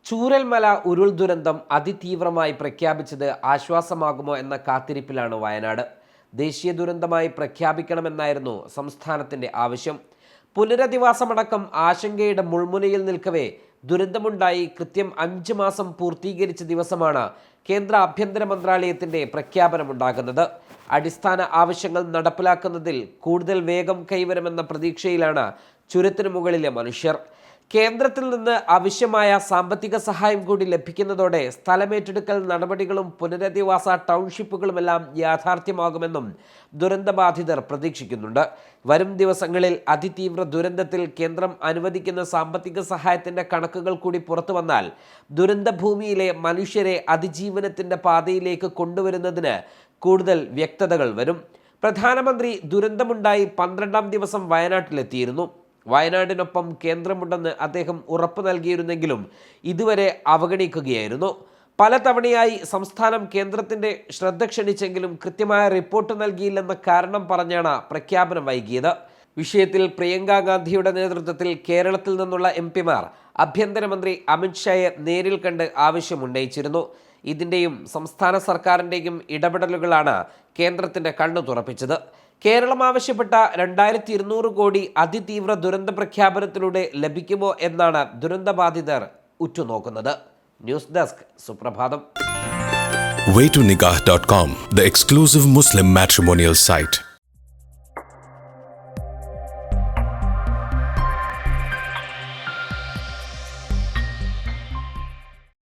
ചൂരൽമല ഉരുൾ ദുരന്തം അതിതീവ്രമായി പ്രഖ്യാപിച്ചത് ആശ്വാസമാകുമോ എന്ന കാത്തിരിപ്പിലാണ് വയനാട്. ദേശീയ ദുരന്തമായി പ്രഖ്യാപിക്കണമെന്നായിരുന്നു സംസ്ഥാനത്തിന്റെ ആവശ്യം. പുനരധിവാസമടക്കം ആശങ്കയുടെ മുൾമുനയിൽ നിൽക്കവേ ദുരന്തമുണ്ടായി കൃത്യം 5 മാസം പൂർത്തീകരിച്ച ദിവസമാണ് കേന്ദ്ര ആഭ്യന്തര മന്ത്രാലയത്തിന്റെ പ്രഖ്യാപനമുണ്ടാകുന്നത്. അടിസ്ഥാന ആവശ്യങ്ങൾ നടപ്പിലാക്കുന്നതിൽ കൂടുതൽ വേഗം കൈവരുമെന്ന പ്രതീക്ഷയിലാണ് ചുരത്തിനു മുകളിലെ മനുഷ്യർ. കേന്ദ്രത്തിൽ നിന്ന് ആവശ്യമായ സാമ്പത്തിക സഹായം കൂടി ലഭിക്കുന്നതോടെ സ്ഥലമേറ്റെടുക്കൽ നടപടികളും പുനരധിവാസ ടൗൺഷിപ്പുകളുമെല്ലാം യാഥാർത്ഥ്യമാകുമെന്നും ദുരന്തബാധിതർ പ്രതീക്ഷിക്കുന്നുണ്ട്. വരും ദിവസങ്ങളിൽ അതിതീവ്ര ദുരന്തത്തിൽ കേന്ദ്രം അനുവദിക്കുന്ന സാമ്പത്തിക സഹായത്തിന്റെ കണക്കുകൾ കൂടി പുറത്തു വന്നാൽ ദുരന്തഭൂമിയിലെ മനുഷ്യരെ അതിജീവനത്തിന്റെ പാതയിലേക്ക് കൊണ്ടുവരുന്നതിന് കൂടുതൽ വ്യക്തതകൾ വരും. പ്രധാനമന്ത്രി ദുരന്തമുണ്ടായി 12ാം ദിവസം വയനാട്ടിലെത്തിയിരുന്നു. വയനാടിനൊപ്പം കേന്ദ്രമുണ്ടെന്ന് അദ്ദേഹം ഉറപ്പു നൽകിയിരുന്നെങ്കിലും ഇതുവരെ അവഗണിക്കുകയായിരുന്നു. പലതവണയായി സംസ്ഥാനം കേന്ദ്രത്തിന്റെ ശ്രദ്ധ ക്ഷണിച്ചെങ്കിലും കൃത്യമായ റിപ്പോർട്ട് നൽകിയില്ലെന്ന കാരണം പറഞ്ഞാണ് പ്രഖ്യാപനം വൈകിയത്. വിഷയത്തിൽ പ്രിയങ്ക ഗാന്ധിയുടെ നേതൃത്വത്തിൽ കേരളത്തിൽ നിന്നുള്ള എംപിമാർ ആഭ്യന്തരമന്ത്രി അമിത്ഷായെ നേരിൽ കണ്ട് ആവശ്യമുന്നയിച്ചിരുന്നു. ഇതിൻ്റെയും സംസ്ഥാന സർക്കാരിൻ്റെയും ഇടപെടലുകളാണ് കേന്ദ്രത്തിൻ്റെ കണ്ണു തുറപ്പിച്ചത്. കേരളം ആവശ്യപ്പെട്ട 2200 കോടി അതിതീവ്ര ദുരന്ത പ്രഖ്യാപനത്തിലൂടെ ലഭിക്കുമോ എന്നാണ് ദുരന്തബാധിതർ ഉറ്റുനോക്കുന്നത്. ന്യൂസ് ഡെസ്ക് സുപ്രഭാതം. Waytonikah.com, the exclusive Muslim matrimonial site.